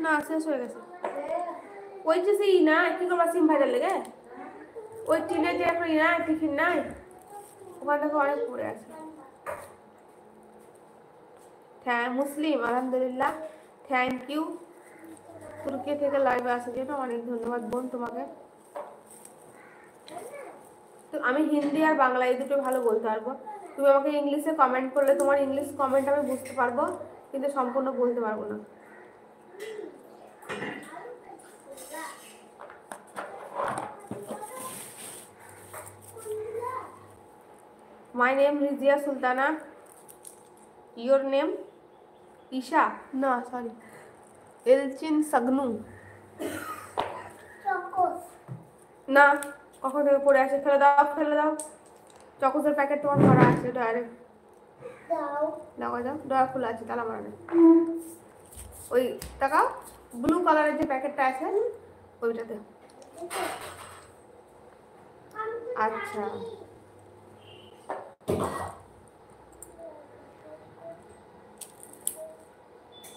না শেষ হয়ে গেছে। ওই যে সেই না কি করবা সিম ভাইরাল লেগে ওই টিনের যে একটা না টিফিন নাই ওখান থেকে অনেক পড়ে আছে। হ্যাঁ মুসলিম আলহামদুলিল্লাহ, থ্যাংক ইউ। তুর্কি থেকে লাইভে আসার জন্য অনেক ধন্যবাদ বোন তোমাকে। তো আমি হিন্দি আর বাংলা এই দুটো ভালো বলতে পারবো। তুমি আমাকে ইংলিশে কমেন্ট করলে তোমার ইংলিশ কমেন্ট আমি বুঝতে পারবো, কিন্তু সম্পূর্ণ বলতে পারবো না। My name Razia Sultana. Your name? Isha? না সরি, এলচিন সাগনু। না কখন থেকে পড়ে আছে, ফেলে দাও ফেলে দাও। চকোসের প্যাকেট তোমার ভরা আছে ডয়ারে, দাও দাও দাও, ডয়ার খোলা আছে তালা মারা নেই। ওই তাকাও ব্লু কালারের যে প্যাকেটটা আছে ওইটাতে। আচ্ছা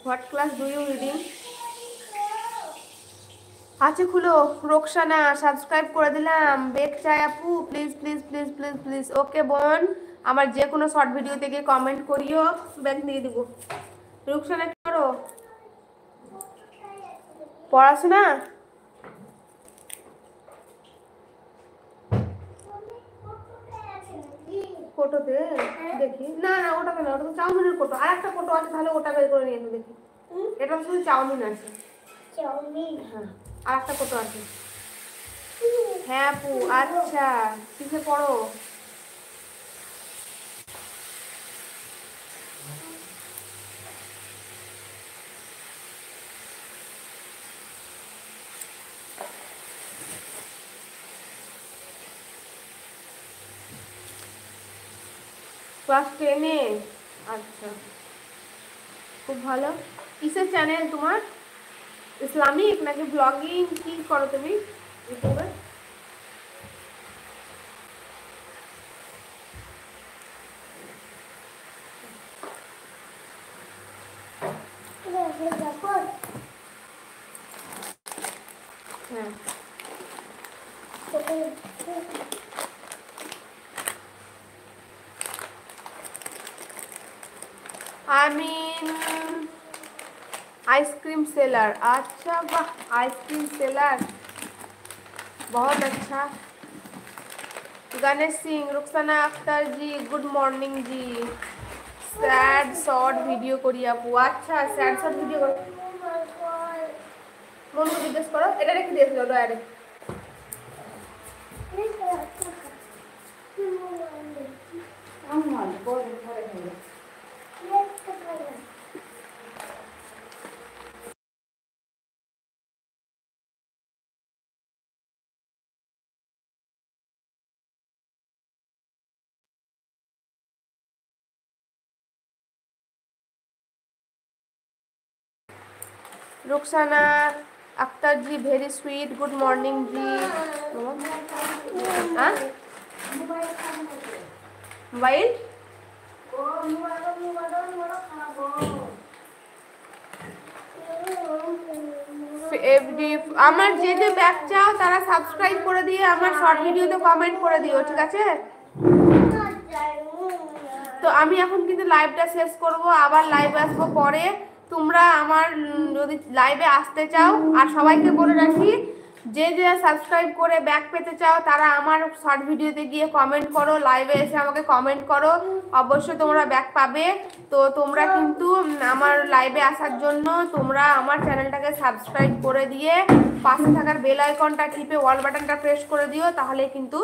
what class do you reading? আচ্ছা খুলো। রোকসানা সাবস্ক্রাইব করে দিলাম। বেক চাই আপু, please please please please please. Okay বোন, আমার যে কোনো শর্ট ভিডিওতে গিয়ে কমেন্ট করিও, ব্যাক দিয়ে দিব। রোকসানা কি করো? পড়াশোনা? ফটোতে দেখি। না না ওটাতে না, ওটা তো চাউমিনের ফটো। আর একটা ফটো আছে, তাহলে ওটা বের করে নিয়ে এনে দেখি। এটা শুধু চাউমিন আছে। চাউমিন? হ্যাঁ আর একটা ফটো আছে। হ্যাঁ আপু আচ্ছা, কিসে পড়ো? ক্লাস 10-এ? আচ্ছা খুব ভালো। কিসের চ্যানেল তোমার? ইসলামিক নাকি ব্লগিং, কি করো তুমি ইউটিউবে? হ্যাঁ আমি आइसक्रीम सेलर। अच्छा वाह, आइसक्रीम सेलर बहुत अच्छा। गणेश सिंह, रुखसाना अख्तर जी गुड मॉर्निंग जी। सैड शॉर्ट वीडियो करी আপু। আচ্ছা স্যাড শর্ট ভিডিও করো। মনকে জিজ্ঞেস করো, এটা রেখে দিয়েছিল ডয়ারে। रुखसाना अख्तर जी वेरी स्वीट, गुड मॉर्निंग जी। मोबाइल আমার যে যে ব্যাক চাও তারা সাবস্ক্রাইব করে দিয়ে আমার শর্ট ভিডিওতে কমেন্ট করে দিও, ঠিক আছে? তো আমি এখন কিন্তু লাইভটা শেষ করব, আবার লাইভে আসবো পরে। তোমরা আমার যদি লাইভে আসতে চাও, আর সবাইকে বলে রাখি যে যে সাবস্ক্রাইব করে ব্যাক পেতে চাও তারা আমার শর্ট ভিডিওতে গিয়ে কমেন্ট করো, লাইভে এসে আমাকে কমেন্ট করো, অবশ্যই তোমরা ব্যাক পাবে। তো তোমরা কিন্তু আমার লাইভে আসার জন্য তোমরা আমার চ্যানেলটাকে সাবস্ক্রাইব করে দিয়ে পাশে থাকার বেল আইকনটা টিপে অল বাটনটা প্রেস করে দিও, তাহলে কিন্তু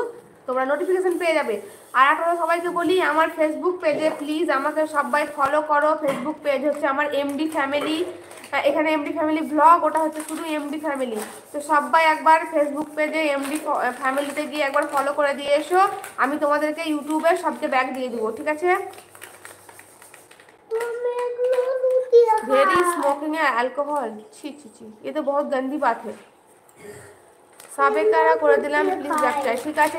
তোমরা নোটিফিকেশন পেয়ে যাবে। আর আপনারা সবাইকে বলি আমার ফেসবুক পেজে প্লিজ আমাকে সবাই ফলো করো। ফেসবুক পেজ হচ্ছে আমার এমডি ফ্যামিলি, এখানে এমডি ফ্যামিলি ব্লগ, ওটা হচ্ছে শুধু এমডি ফ্যামিলি। তো সবাই একবার ফেসবুক পেজে এমডি ফ্যামিলিতে গিয়ে একবার ফলো করে দিয়ে এসো, আমি তোমাদেরকে ইউটিউবে সবচেয়ে ব্যাক দিয়ে দেবো, ঠিক আছে? वेरी स्मोकिंग है अल्कोहल, छी छी छी, ये तो बहुत गंदी बात है। সাবেকারা করে দিলাম, প্লিজ ব্যাক চাই, ঠিক আছে?